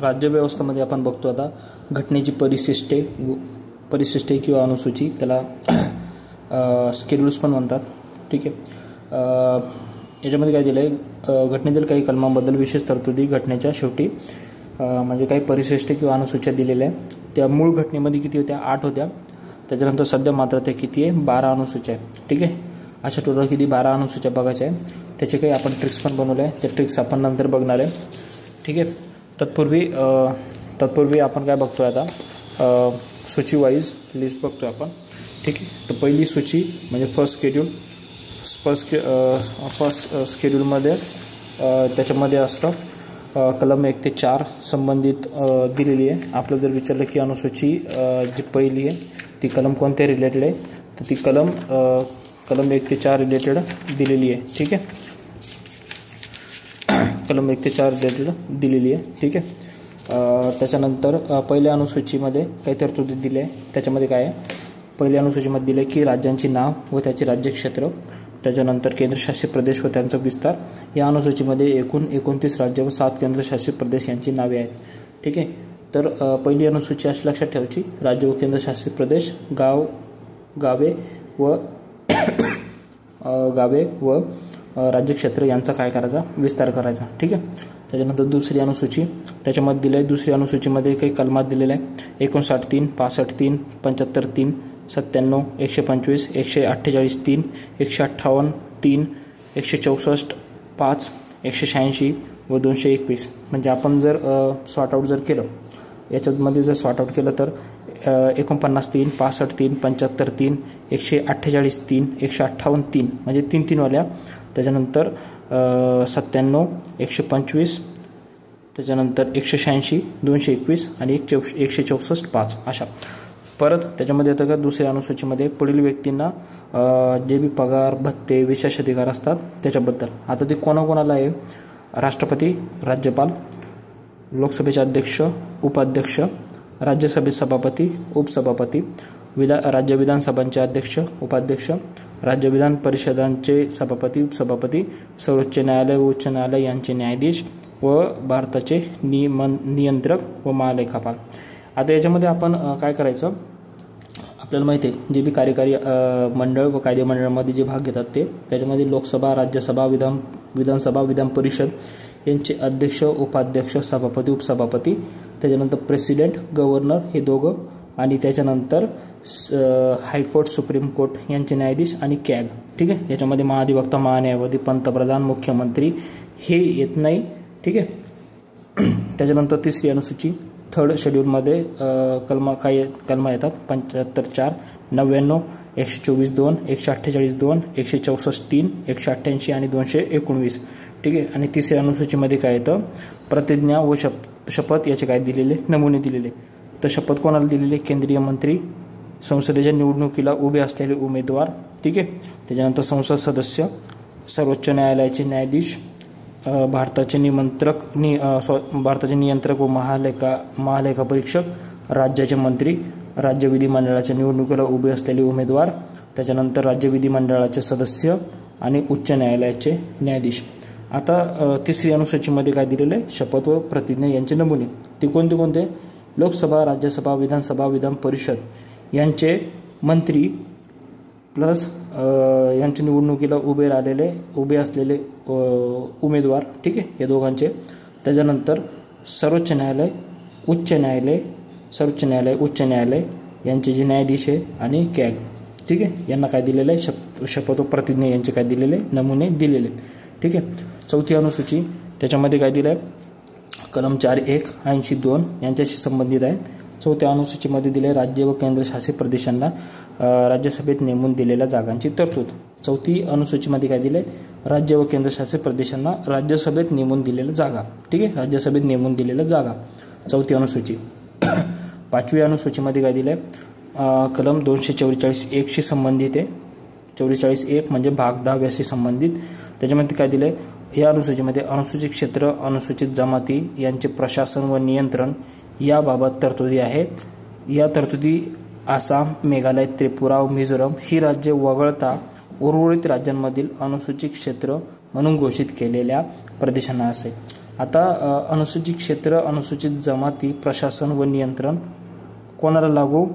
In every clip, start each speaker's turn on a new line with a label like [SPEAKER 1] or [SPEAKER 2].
[SPEAKER 1] राज्यव्यवस्थेमध्ये आपण बघतो आता घटनेची परिशिष्टे किंवा अनुसूची, त्याला स्केड्यूल्स पण म्हणतात. ठीक आहे. याच्यामध्ये काय दिलं आहे, घटनेतील काही कलमांबद्दल विशेष तरतुदी घटनेच्या शेवटी म्हणजे काही परिशिष्टे किंवा अनुसूच्या दिलेल्या आहे. त्या मूळ घटनेमध्ये किती होत्या, 8 होत्या. त्याच्यानंतर सध्या मात्र त्या किती आहे, 12 अनुसूच्या आहे. ठीक आहे. अशा टोटल किती 12 अनुसूच्या बघायच्या आहे. त्याचे काही आपण ट्रिक्स पण बनवले आहे, त्या ट्रिक्स आपण नंतर बघणार आहे. ठीक आहे. तत्पूर्वी आपण काय बघतोय आता, सूची वाईज लिस्ट बघतोय आपण. ठीक आहे. तर पहिली सूची म्हणजे फर्स्ट स्केड्यूलमध्ये त्याच्यामध्ये असतं कलम 1 ते 4 संबंधित दिलेली आहे. आपलं जर विचारलं की अनुसूची जी पहिली आहे ती कलम कोणत्या रिलेटेड आहे, तर ती कलम 1 ते 4 रिलेटेड दिलेली आहे. ठीक आहे. कलम 1 ते 4 रिलेटेड दिलेली आहे. ठीक आहे. त्याच्यानंतर पहिल्या अनुसूचीमध्ये काही तरतुदी दिल्या आहे. त्याच्यामध्ये काय आहे, पहिल्या अनुसूचीमध्ये दिले की राज्यांची नाव व त्याचे राज्यक्षेत्र, त्याच्यानंतर केंद्रशासित प्रदेश व त्यांचा विस्तार. या अनुसूचीमध्ये एकूण 29 राज्य व 7 केंद्रशासित प्रदेश यांची नावे आहेत. ठीक आहे. तर पहिली अनुसूची अशी लक्षात ठेवायची, राज्य व केंद्रशासित प्रदेश, गावे व राज्यक्षेत्र यांचा काय करायचा, विस्तार करायचा. ठीक आहे. त्याच्यानंतर दुसरी अनुसूची त्याच्यामध्ये दिली आहे. दुसरी अनुसूचीमध्ये काही कलमात दिलेल्या आहे, 59(3), 65(3), 75(3), 97, 125, 148(3), 158(3), 164(5), 186 व 221. म्हणजे आपण जर सॉर्ट आउट जर केलं, याच्यामध्ये जर सॉर्ट आउट केलं तर 49(3), 65(3), 75(3), 148(3), 158(3) म्हणजे 3 वाल्या. त्याच्यानंतर 97, 125, त्याच्यानंतर 186, 221 आणि 164(5) अशा. परत त्याच्यामध्ये येतं का दुसऱ्या अनुसूचीमध्ये पुढील व्यक्तींना जे बी पगार, भत्ते, विशेष अधिकार असतात त्याच्याबद्दल. आता ते कोणाकोणाला आहे, राष्ट्रपती, राज्यपाल, लोकसभेचे अध्यक्ष, उपाध्यक्ष, राज्यसभेत सभापती, उपसभापती, राज्य विधानसभांचे अध्यक्ष, उपाध्यक्ष, राज्य विधान परिषदांचे सभापती, उपसभापती, सर्वोच्च न्यायालय व उच्च न्यायालय यांचे न्यायाधीश व भारताचे नियंत्रक व महालेखापाल. आता याच्यामध्ये आपण काय करायचं, आपल्याला माहिती आहे जे बी कार्यकारी मंडळ व कायदेमंडळामध्ये जे भाग घेतात ते, त्याच्यामध्ये लोकसभा, राज्यसभा, विधानसभा, विधान परिषद यांचे अध्यक्ष, उपाध्यक्ष, सभापती, उपसभापती, त्याच्यानंतर प्रेसिडेंट, गव्हर्नर हे दोघं, आणि त्याच्यानंतर हायकोर्ट, सुप्रीम कोर्ट यांचे न्यायाधीश आणि कॅग. ठीक आहे. याच्यामध्ये महाधिवक्ता, महान्यायवादी, पंतप्रधान, मुख्यमंत्री हे येत नाही. ठीक आहे. त्याच्यानंतर तिसरी अनुसूची थर्ड शेड्यूलमध्ये कलमा येतात 75(4), 99, 124(2), 148(2), 164(3), 188 आणि 219. ठीक आहे. आणि तिसऱ्या अनुसूचीमध्ये काय येतं, प्रतिज्ञा व शपथ याचे काय दिलेले, नमुने दिलेले. तर शपथ कोणाला दिलेली, केंद्रीय मंत्री, संसदेच्या निवडणुकीला उभे असलेले उमेदवार. ठीक आहे. त्याच्यानंतर संसद सदस्य, सर्वोच्च न्यायालयाचे न्यायाधीश, भारताचे नियंत्रक व महालेखा परीक्षक, राज्याचे मंत्री, राज्य विधिमंडळाच्या निवडणुकीला उभे असलेले उमेदवार, त्याच्यानंतर राज्य विधिमंडळाचे सदस्य आणि उच्च न्यायालयाचे न्यायाधीश. आता तिसरी अनुसूचीमध्ये काय दिलेलं आहे, शपथ व प्रतिज्ञा यांचे नमुने. ते कोणते, लोकसभा, राज्यसभा, विधानसभा, विधान परिषद यांचे मंत्री प्लस यांच्या निवडणुकीला उभे असलेले उमेदवार. ठीक आहे. या दोघांचे. त्याच्यानंतर सर्वोच्च न्यायालय, उच्च न्यायालय यांचे जे न्यायाधीश आहे आणि कॅग. ठीक आहे. यांना काय दिलेलं आहे, शपथ व प्रतिज्ञा यांचे काय दिलेले, नमुने दिलेले. ठीक आहे. चौथी अनुसूची त्याच्यामध्ये काय दिलं आहे, कलम 4(1), 82 यांच्याशी संबंधित आहे. चौथ्या अनुसूचीमध्ये दिले राज्य व केंद्रशासित प्रदेशांना राज्यसभेत नेमून दिलेल्या जागांची तरतूद. चौथी अनुसूचीमध्ये काय दिले, राज्य व केंद्रशासित प्रदेशांना राज्यसभेत नेमून दिलेल्या जागा. ठीक आहे. राज्यसभेत नेमून दिलेल्या जागा, चौथी अनुसूची. पाचवी अनुसूचीमध्ये काय दिलं आहे, कलम 244(1) संबंधित आहे. 44(1) म्हणजे भाग 10 संबंधित. त्याच्यामध्ये काय दिलं आहे, या अनुसूचीमध्ये अनुसूचित क्षेत्र, अनुसूचित जमाती यांचे प्रशासन व नियंत्रण याबाबत तरतुदी आहे. या तरतुदी आसाम, मेघालय, त्रिपुरा व मिझोरम ही राज्ये वगळता उर्वरित राज्यांमधील अनुसूचित क्षेत्र म्हणून घोषित केलेल्या प्रदेशांना असेल. आता अनुसूचित क्षेत्र, अनुसूचित जमाती, प्रशासन व नियंत्रण कोणाला लागू?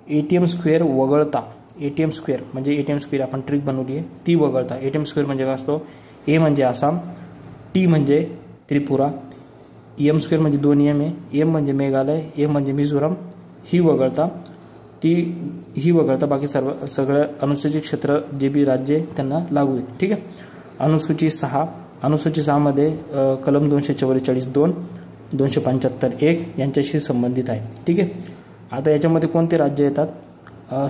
[SPEAKER 1] ATM स्क्वेअर वगळता. ATM स्क्वेअर म्हणजे ATM स्क्वेअर आपण ट्रिक बनवली आहे ती वगळता. ATM स्क्वेअर म्हणजे काय असतो? A म्हणजे आसाम, T म्हणजे त्रिपुरा, M स्क्वेअर म्हणजे 2 M आहे, M म्हणजे मेघालय, M म्हणजे मिझोराम, ही वगळता बाकी सगळं अनुसूचित क्षेत्र जे बी राज्य त्यांना लागू आहे. ठीक आहे. अनुसूची 6, अनुसूची 6 मध्ये कलम 244(2), 275(1) यांच्याशी संबंधित आहे. ठीक आहे. आता याच्यामध्ये कोणते राज्य येतात?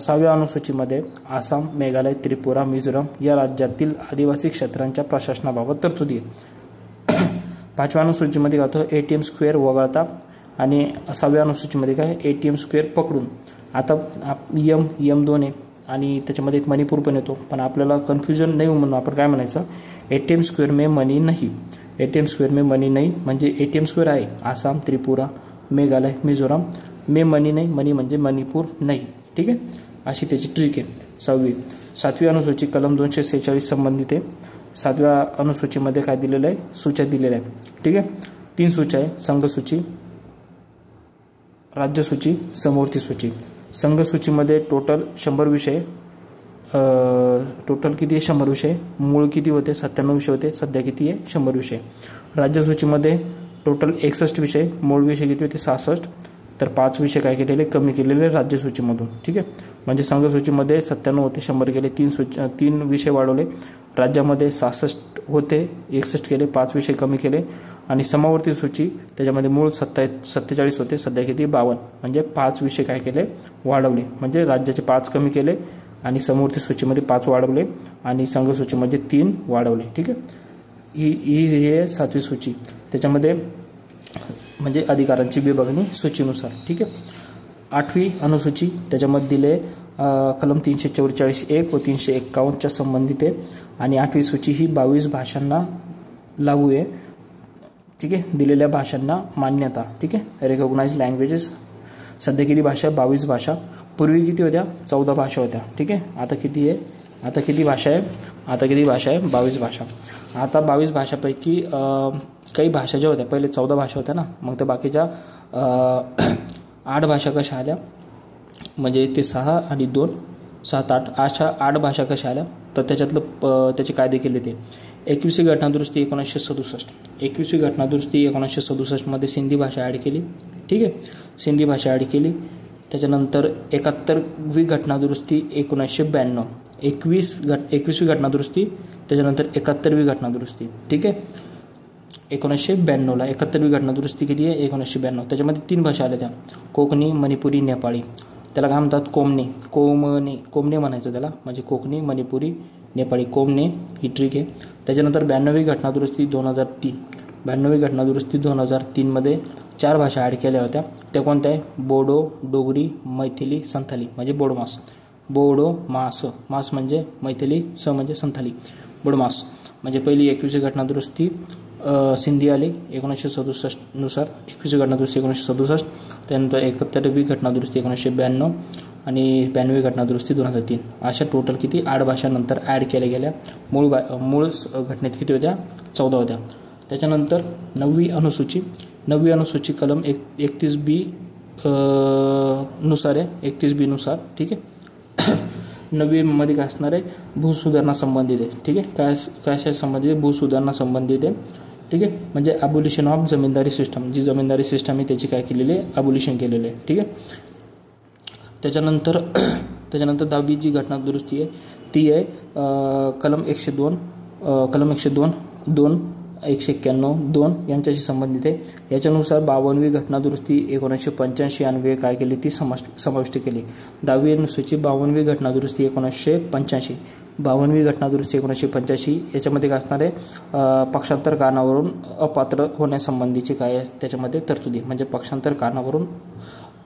[SPEAKER 1] 6व्या अनुसूचीमध्ये आसाम, मेघालय, त्रिपुरा, मिझोराम या राज्यातील आदिवासी क्षेत्रांच्या प्रशासनाबाबत तरतुदी आहे. 5व्या अनुसूचीमध्ये काय होतं? ATM स्क्वेअर वगळता आणि 6व्या अनुसूचीमध्ये काय? ATM स्क्वेअर पकडून. आता M2 आहे आणि त्याच्यामध्ये एक मणिपूर पण येतो, पण आपल्याला कन्फ्युजन नाही म्हणून आपण काय म्हणायचं? ATM स्क्वेअर में मनी नहीं. ATM स्क्वेअर में मनी नहीं म्हणजे ATM स्क्वेअर आहे आसाम, त्रिपुरा, मेघालय, मिझोराम, में मनी नाही, मनी म्हणजे मणिपूर नाही. ठीक आहे. अशी त्याची ट्रिक आहे. 6वी. 7वी अनुसूची कलम 246 संबंधित आहे. 7व्या अनुसूचीमध्ये काय दिलेलं आहे? सूच्या दिलेल्या आहे. ठीक आहे. 3 सूच्या आहे: संघसूची, राज्यसूची, समवर्ती सूची. संघसूचीमध्ये टोटल 100 विषय, टोटल किती आहे? 100 विषय. मूळ किती होते? 97 विषय होते, सध्या किती आहे? 100 विषय. राज्यसूचीमध्ये टोटल 61 विषय, मूळ विषय किती होते? 66. तर 5 विषय काय केलेले? कमी केलेले राज्यसूचीमधून. ठीक आहे. म्हणजे संघसूचीमध्ये 97 होते, 100 केले, 3 विषय वाढवले. राज्यामध्ये 66 होते, 61 केले, 5 विषय कमी केले. आणि समवर्ती सूची त्याच्यामध्ये मूळ 47 होते, सध्या किती? 52. म्हणजे 5 विषय काय केले? वाढवले. म्हणजे राज्याचे 5 कमी केले आणि समवर्ती सूचीमध्ये 5 वाढवले आणि संघसूचीमध्ये 3 वाढवले. ठीक आहे. ही आहे 7वी सूची. त्याच्यामध्ये म्हणजे अधिकारांची विभागणी सूचीनुसार. ठीक आहे. 8वी अनुसूची त्याच्यामध्ये दिले कलम 344(1) व 351 संबंधित आहे आणि 8वी सूची ही 22 भाषांना लागू आहे. ठीक आहे. दिलेल्या भाषांना मान्यता. ठीक आहे. Recognise languages. सध्या किती भाषा? 22 भाषा. पूर्वी किती होत्या? 14 भाषा होत्या. ठीक आहे. आता किती आहे? आता किती भाषा आहे? 22 भाषा. आता 22 भाषापैकी काही भाषा ज्या होत्या पहिले 14 भाषा होत्या ना, मग त्या बाकीच्या 8 भाषा कशा आल्या? म्हणजे ते 6 आणि 2 7 8 अशा 8 भाषा कशा आल्या? तर त्याच्यातलं त्याचे कायदे केले ते 21वी घटनादुरुस्ती 1967. 21वी घटनादुरुस्ती 1967 मध्ये सिंधी भाषा ॲड केली. ठीक आहे. सिंधी भाषा ॲड केली. त्याच्यानंतर 71वी घटनादुरुस्ती 1992. 21वी घटनादुरुस्ती, त्याच्यानंतर 71वी घटनादुरुस्ती. ठीक आहे. 1992ला 71वी घटनादुरुस्ती किती आहे? 1992. त्याच्यामध्ये 3 भाषा आल्या त्या: कोकणी, मणिपुरी, नेपाळी. त्याला काय म्हणतात? कोमने म्हणायचं त्याला, म्हणजे कोकणी, मणिपुरी, नेपाळी, कोमने. ही ट्रिक आहे. त्याच्यानंतर 92वी घटनादुरुस्ती 2003. 92वी घटनादुरुस्ती 2003 मध्ये 4 भाषा ॲड केल्या होत्या. त्या कोणत्या आहे? बोडो, डोगरी, मैथिली, संथाली म्हणजे बोडोमास. बोडो मास म्हणजे मैथिली, म्हणजे संथाली, बोडोमास. म्हणजे पहिली 21वी घटनादुरुस्ती सिंधी आली 1967 नुसार. 21वी घटनादुरुस्ती 1967. त्यानंतर 71वी घटनादुरुस्ती 1992 आणि 92वी घटनादुरुस्ती 2003. अशा टोटल किती? 8 भाषांनंतर ॲड केल्या गेल्या. मूळ घटनेत किती होत्या? 14 होत्या. त्याच्यानंतर 9वी अनुसूची कलम 31B नुसार आहे. 31B नुसार. ठीक आहे. 9वी मध्ये काय असणार आहे? भूसुधारणा संबंधित आहे. ठीक आहे. काय संबंधित आहे? भूसुधारणा संबंधित आहे. ठीक आहे. म्हणजे अबोलिशन ऑफ जमीनदारी सिस्टम. जी जमीनदारी सिस्टम आहे त्याची काय केलेली आहे? अबोलिशन केलेलं आहे. ठीक आहे. त्याच्यानंतर 10वी जी घटना दुरुस्ती आहे ती आहे कलम 102, 191, यांच्याशी संबंधित आहे. याच्यानुसार 52वी घटना दुरुस्ती 1985 अन्वये काय केली? ती समाविष्ट केली. 10वी अनुसूची 52वी घटना दुरुस्ती 1985. 52वी घटना दुरुस्ती 1985 याच्यामध्ये काय असणार आहे? पक्षांतर कारणावरून अपात्र होण्यासंबंधीची काय आहे त्याच्यामध्ये तरतुदी, म्हणजे पक्षांतर कारणावरून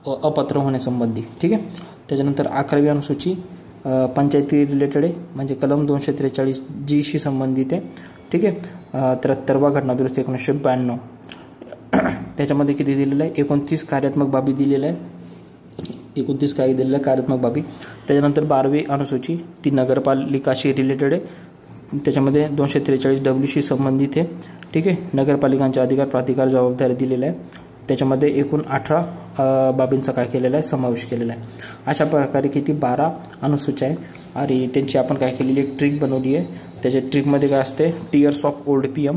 [SPEAKER 1] अपात्र होण्यासंबंधी. ठीक आहे. त्याच्यानंतर 11वी अनुसूची पंचायती रिलेटेड आहे, म्हणजे कलम 243 शी संबंधित आहे. ठीक आहे. 73वा घटना दुरुस्ती 1992. त्याच्यामध्ये किती दिलेलं आहे? 29 कार्यात्मक बाबी दिलेल्या आहे. 29 काय दिलेलं आहे? कार्यात्मक बाबी. त्याच्यानंतर 12वी अनुसूची ती नगरपालिकाशी रिलेटेड आहे. त्याच्यामध्ये 243 WC संबंधित आहे, ठीक आहे. नगरपालिकांचे अधिकार प्राधिकार जबाबदारी दिलेला आहे. त्याच्यामध्ये एकूण 18 बाबींचा काय केलेला आहे, समावेश केलेला आहे. अशा प्रकारे किती 12 अनुसूच्या आहे आणि त्यांची आपण काय केलेली एक ट्रिक बनवली आहे. त्याच्या ट्रिकमध्ये काय असते, टीयर्स ऑफ ओल्ड PM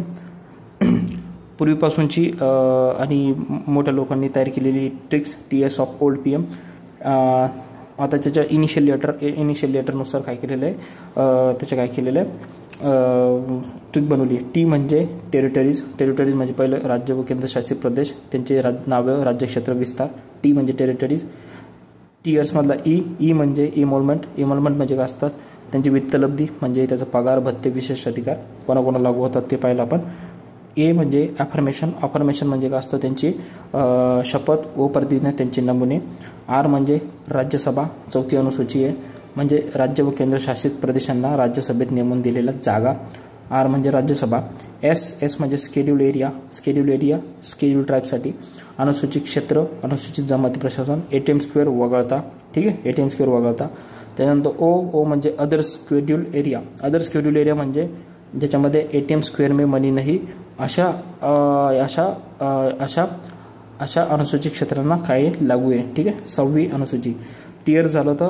[SPEAKER 1] पूर्वीपासूनची आणि मोठ्या लोकांनी तयार केलेली tricks tears of old PM. आता त्याच्या इनिशियल लेटरनुसार काय केलेलं आहे, त्याचं काय केलेलं आहे ट्रिक बनवली आहे. टी म्हणजे टेरिटरीज म्हणजे पहिलं राज्य व केंद्रशासित प्रदेश, त्यांचे नावं राज्यक्षेत्र विस्तार. टी म्हणजे टेरिटरीज. टीयर्समधला ई म्हणजे इमोलमेंट म्हणजे काय असतात, त्यांची वित्तलब्धी म्हणजे त्याचा पगार भत्ते विशेष अधिकार कोणाकोणाला लागू होतात ते पाहिलं आपण. ए म्हणजे अफर्मेशन म्हणजे काय असतं, त्यांची शपथ व प्रतिज्ञा त्यांचे नमुने. आर म्हणजे राज्यसभा 4थी अनुसूची आहे, म्हणजे राज्य व केंद्रशासित प्रदेशांना राज्यसभेत नेमून दिलेल्या जागा. आर म्हणजे राज्यसभा. एस म्हणजे स्केड्यूल एरिया स्केड्यूल ट्राईबसाठी. अनुसूचित क्षेत्र अनुसूचित जमाती प्रशासन. ATM स्क्वेअर वगळता, ठीक आहे, ATM स्क्वेअर वगळता. त्यानंतर ओ म्हणजे अदर स्केड्यूल एरिया म्हणजे ज्याच्यामध्ये ATM स्क्वेअर में मनी नाही अशा अनुसूचित क्षेत्रांना काय लागू आहे, ठीक आहे. 6वी अनुसूची. टियर झालं तर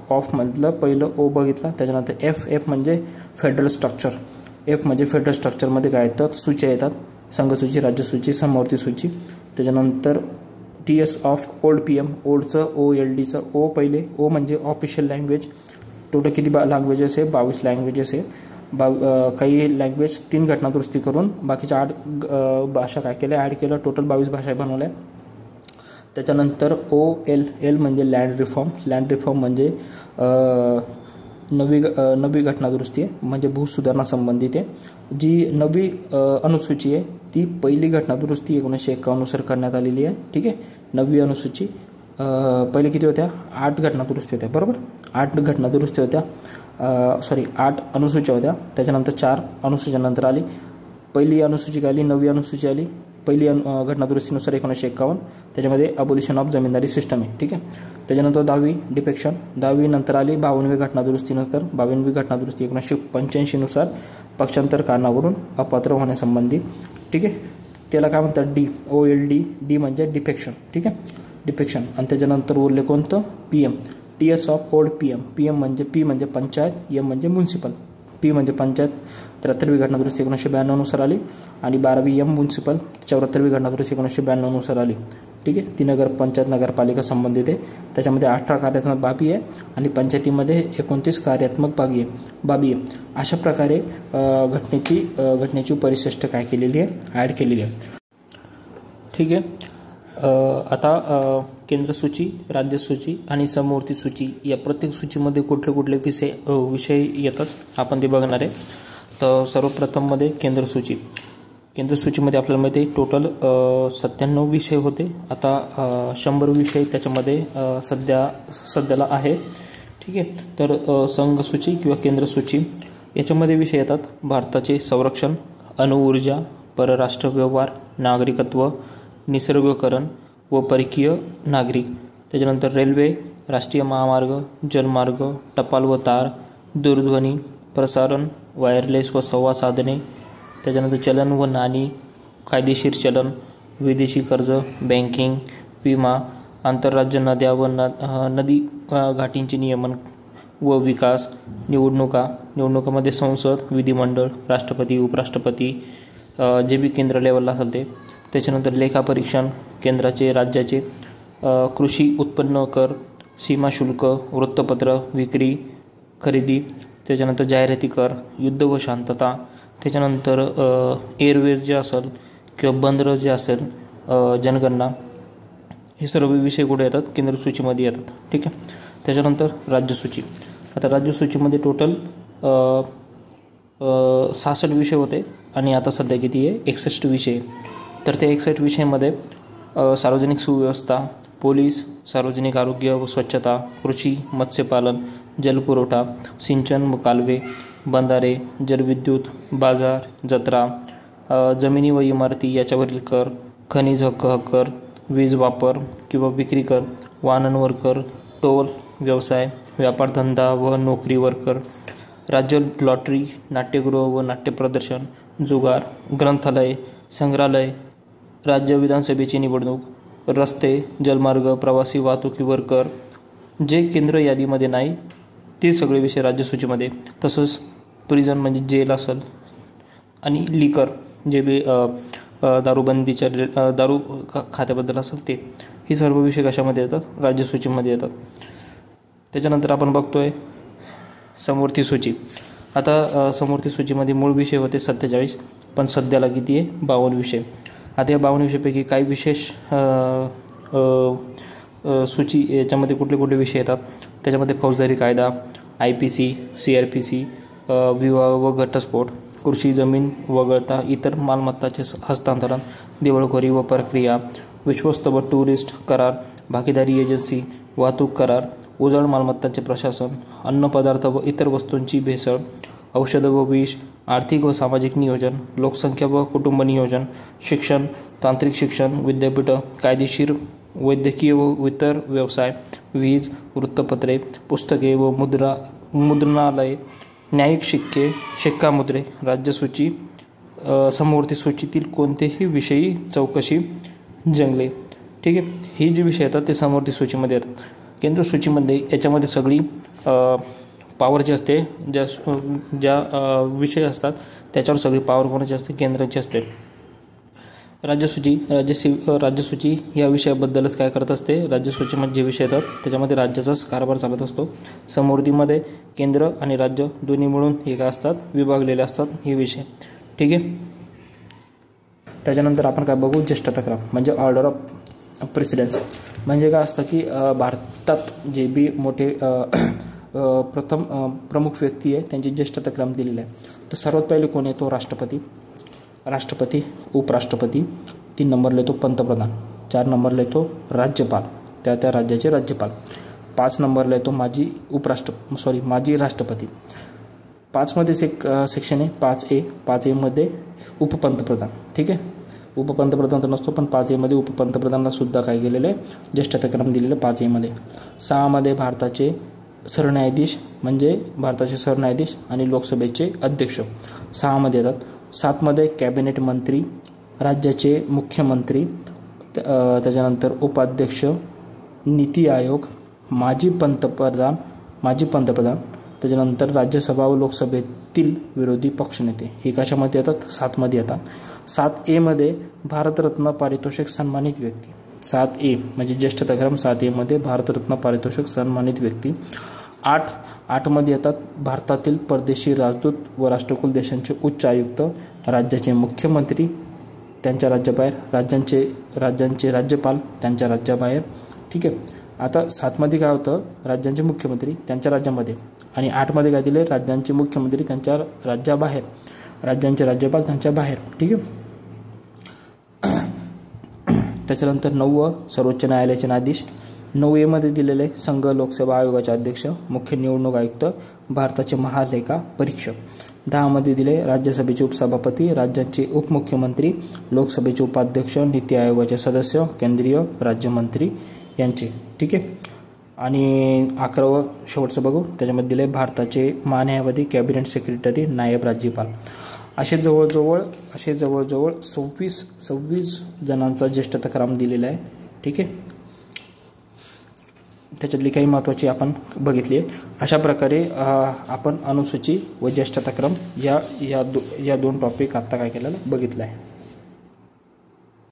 [SPEAKER 1] ऑफ मधलं पहिलं ओ बघितलं. त्याच्यानंतर एफ म्हणजे फेडरल स्ट्रक्चरमध्ये काय येतात, सूच्या येतात, संघसूची, राज्यसूची, समवर्ती सूची. त्याच्यानंतर टीएस ऑफ ओल्ड PM ओल्डचं OLDचं ओ पहिले. ओ म्हणजे ऑफिशियल लँग्वेज. टोटल किती लँग्वेजेस आहे, 22 लँग्वेजेस आहे. काही लँग्वेज 3 घटना दुरुस्ती करून बाकीच्या 8 भाषा काय केल्या, ॲड केलं. टोटल 22 भाषा बनवल्या. त्याच्यानंतर एल म्हणजे लँड रिफॉर्म म्हणजे नवी घटना दुरुस्ती आहे, म्हणजे भूसुधारणा संबंधित आहे. जी 9वी अनुसूची आहे ती पहिली घटना दुरुस्ती 1951 नुसार करण्यात आलेली आहे, ठीक आहे. 9वी अनुसूची पहिले किती होत्या, 8 घटना दुरुस्ती होत्या, बरोबर. 8 घटना दुरुस्ती होत्या, 8 अनुसूच्या होत्या. त्याच्यानंतर 4 अनुसूच्यानंतर आली पहिली अनुसूची आली, 9वी अनुसूची आली. पहिली घटना दुरुस्तीनुसार 1951, त्याच्यामध्ये अबोलिशन ऑफ जमीनदारी सिस्टम आहे, ठीक आहे. त्याच्यानंतर 10वी डिफेक्शन, 10वी नंतर आली 52वी घटना दुरुस्तीनंतर. 52वी घटना दुरुस्ती 1985 नुसार पक्षांतर कारणावरून अपात्र होण्यासंबंधी, ठीक आहे. त्याला काय म्हणतात, OLD म्हणजे डिफेक्शन, ठीक आहे, डिफेक्शन. आणि त्याच्यानंतर उरले कोणतं, PM TS of old PM म्हणजे P म्हणजे पंचायत, M म्हणजे म्युन्सिपल. P म्हणजे पंचायत 73वी घटना दुरुस्ती 1992 नुसार आली आणि 12वी M म्युन्सिपल 74वी घटना दुरुस्ती 1992 नुसार आली, ठीक आहे. ती नगरपालिका संबंधित आहे. त्याच्यामध्ये 18 कार्यात्मक बाबी आहे आणि पंचायतीमध्ये 29 कार्यात्मक बाबी आहे. अशा प्रकारे घटनेची परिशिष्ट काय केलेली आहे, ॲड केलेली आहे, ठीक आहे. आता केंद्रसूची, राज्यसूची आणि समवर्ती सूची या प्रत्येक सूचीमध्ये कुठले विषय येतात आपण ते बघणार आहे. तर सर्वप्रथममध्ये केंद्रसूचीमध्ये आपल्याला माहिती आहे टोटल 97 विषय होते. आता 100 विषय त्याच्यामध्ये सध्याला आहे, ठीक आहे. तर संघसूची किंवा केंद्रसूची याच्यामध्ये विषय येतात भारताचे संरक्षण, अणुऊर्जा, परराष्ट्र व्यवहार, नागरिकत्व, निसर्गकरण व परकीय नागरिक. त्याच्यानंतर रेल्वे, राष्ट्रीय महामार्ग, जलमार्ग, टपाल व तार, दूरध्वनी प्रसारण, वायरलेस व संवाद साधने. त्याच्यानंतर चलन व नाणी, कायदेशीर चलन, विदेशी कर्ज, बँकिंग, विमा, आंतरराज्य नद्या व नदी घाटींचे नियमन व विकास, निवडणुकामध्ये संसद, विधिमंडळ, राष्ट्रपती, उपराष्ट्रपती, जे बी केंद्र लेवलला असेल ते. त्याच्यानंतर लेखापरीक्षण, केंद्राचे राज्याचे, कृषी उत्पन्न कर, सीमा शुल्क, वृत्तपत्र विक्री खरेदी. त्याच्यानंतर जाहिराती कर, युद्ध व शांतता. त्याच्यानंतर एअरवेज जे असेल किंवा बंदरं जे असेल, जनगणना, हे सर्व विषय कुठे येतात, केंद्रसूचीमध्ये येतात, ठीक आहे. त्याच्यानंतर राज्यसूची. आता राज्यसूचीमध्ये टोटल 66 विषय होते आणि आता सध्या किती आहे, 61 विषय. तर त्या 61 विषयामध्ये सार्वजनिक सुव्यवस्था, पोलीस, सार्वजनिक आरोग्य व स्वच्छता, कृषी, मत्स्यपालन, जलपुरवठा, सिंचन व कालवे, बंधारे, जलविद्युत, बाजार, जत्रा, जमिनी व इमारती याच्यावरील कर, खनिज हक्क कर, वीज वापर किंवा विक्री कर, वाहनांवर कर, टोल, व्यवसाय, व्यापारधंदा व नोकरीवर कर, राज्य लॉटरी, नाट्यगृह व नाट्य प्रदर्शन, जुगार, ग्रंथालय, संग्रहालय, राज्य विधानसभेची निवडणूक, रस्ते, जलमार्ग, प्रवासी वाहतुकीवर कर, जे केंद्र यादीमध्ये नाही ते सगळे विषय राज्यसूचीमध्ये. तसंच प्रिझन म्हणजे जेल असेल आणि लिकर जे बी दारूबंदीच्या दारू खात्याबद्दल असेल ते, ही सर्व विषय कशामध्ये येतात? राज्यसूचीमध्ये येतात. त्याच्यानंतर आपण बघतोय समवर्ती सूची. आता समवर्ती सूचीमध्ये मूळ विषय होते 47, पण सध्याला किती आहे? 52 विषय. आता या 52 विषयापैकी काही विशेष सूची याच्यामध्ये कुठले कुठले विषय येतात? त्याच्यामध्ये फौजदारी कायदा, IPC, CRPC, विवाह व घटस्फोट, कृषी जमीन वगळता इतर मालमत्ताचे हस्तांतरण, दिवाळखोरी व प्रक्रिया, विश्वस्त व टुरिस्ट करार, भागीदारी एजन्सी, वाहतूक करार, उजळ मालमत्तांचे प्रशासन, अन्नपदार्थ व इतर वस्तूंची भेसळ, औषध व विष, आर्थिक व सामाजिक नियोजन, लोकसंख्या व कुटुंब नियोजन, शिक्षण, तांत्रिक शिक्षण, विद्यापीठ, कायदेशीर, वैद्यकीय व इतर व्यवसाय, वीज, वृत्तपत्रे, पुस्तके व मुद्रणालय, न्यायिक शिक्के, शिक्कामुद्रे, राज्यसूची, समवर्ती सूचीतील कोणतेही विषयी चौकशी, जंगले. ठीक आहे, ही जी विषय येतात ते समवर्ती सूचीमध्ये येतात. केंद्र सूचीमध्ये याच्यामध्ये सगळी पॉवर जी असते, ज्या विषय असतात त्याच्यावर सगळी पॉवर कोणाची असते? केंद्राची असते. राज्यसूची या विषयाबद्दलच काय करत असते? राज्यसूचीमध्ये जे विषय येतात त्याच्यामध्ये राज्याचाच कारभार चालत असतो. समवर्तीमध्ये केंद्र आणि राज्य दोन्ही मिळून हे काय असतात? विभागलेले असतात हे विषय. ठीक आहे. त्याच्यानंतर आपण काय बघू? ज्येष्ठताक्रम म्हणजे ऑर्डर ऑफ प्रेसिडेन्स. म्हणजे काय असतं की भारतात जे बी मोठे प्रमुख व्यक्ती आहे त्यांची ज्येष्ठताक्रम दिलेला आहे. तर सर्वात पहिले कोण येतो? राष्ट्रपती, उपराष्ट्रपती, 3 नंबरला येतो पंतप्रधान, 4 नंबरला येतो राज्यपाल, त्या राज्याचे राज्यपाल, 5 नंबरला येतो माजी राष्ट्रपती. 5मध्येच एक सेक्शन आहे 5A. 5A मध्ये उपपंतप्रधान. ठीक आहे, उपपंतप्रधान तर नसतो, पण 5A मध्ये उपपंतप्रधानाला सुद्धा काय केलेलं आहे? ज्येष्ठताक्रम दिलेलं 5A मध्ये. 6 मध्ये भारताचे सरन्यायाधीश म्हणजे भारताचे सरन्यायाधीश आणि लोकसभेचे अध्यक्ष 6 मध्ये येतात. 7 मध्ये कॅबिनेट मंत्री, राज्याचे मुख्यमंत्री, त्याच्यानंतर उपाध्यक्ष, नीती आयोग, माजी पंतप्रधान, त्याच्यानंतर राज्यसभा व लोकसभेतील विरोधी पक्षनेते. हे कशामध्ये येतात? 7 मध्ये येतात. 7A मध्ये भारतरत्न पारितोषिक सन्मानित व्यक्ती. 7A म्हणजे ज्येष्ठताक्रम 7A मध्ये भारतरत्न पारितोषिक सन्मानित व्यक्ती. 8 मध्ये येतात भारतातील परदेशी राजदूत व राष्ट्रकुल देशांचे उच्च आयुक्त, राज्याचे मुख्यमंत्री त्यांच्या राज्याबाहेर, राज्यांचे राज्यपाल त्यांच्या राज्याबाहेर. ठीक आहे. आता 7 मध्ये काय होतं? राज्यांचे मुख्यमंत्री त्यांच्या राज्यामध्ये, आणि 8 मध्ये काय दिले? राज्यांचे मुख्यमंत्री त्यांच्या राज्याबाहेर, राज्यांचे राज्यपाल त्यांच्या बाहेर. ठीक आहे. त्याच्यानंतर 9 सर्वोच्च न्यायालयाचे न्यायाधीश. 9A मध्ये दिलेले संघ लोकसेवा आयोगाचे अध्यक्ष, मुख्य निवडणूक आयुक्त, भारताचे महालेखा परीक्षक. 10 मध्ये दिले राज्यसभेचे उपसभापती, राज्यांचे उपमुख्यमंत्री, लोकसभेचे उपाध्यक्ष, नीती आयोगाचे सदस्य, केंद्रीय राज्यमंत्री यांचे. ठीक आहे. आणि 11वं शेवटचं बघू. त्याच्यामध्ये दिले भारताचे महान्यायवादी, कॅबिनेट सेक्रेटरी, नायब राज्यपाल. असे जवळजवळ 26 जणांचा ज्येष्ठताक्रम दिलेला आहे. ठीक आहे. त्याच्यातली काही महत्त्वाची आपण बघितली आहे. अशा प्रकारे आपण अनुसूची व ज्येष्ठताक्रम या 2 टॉपिक आत्ता काय केलेलं बघितलं आहे.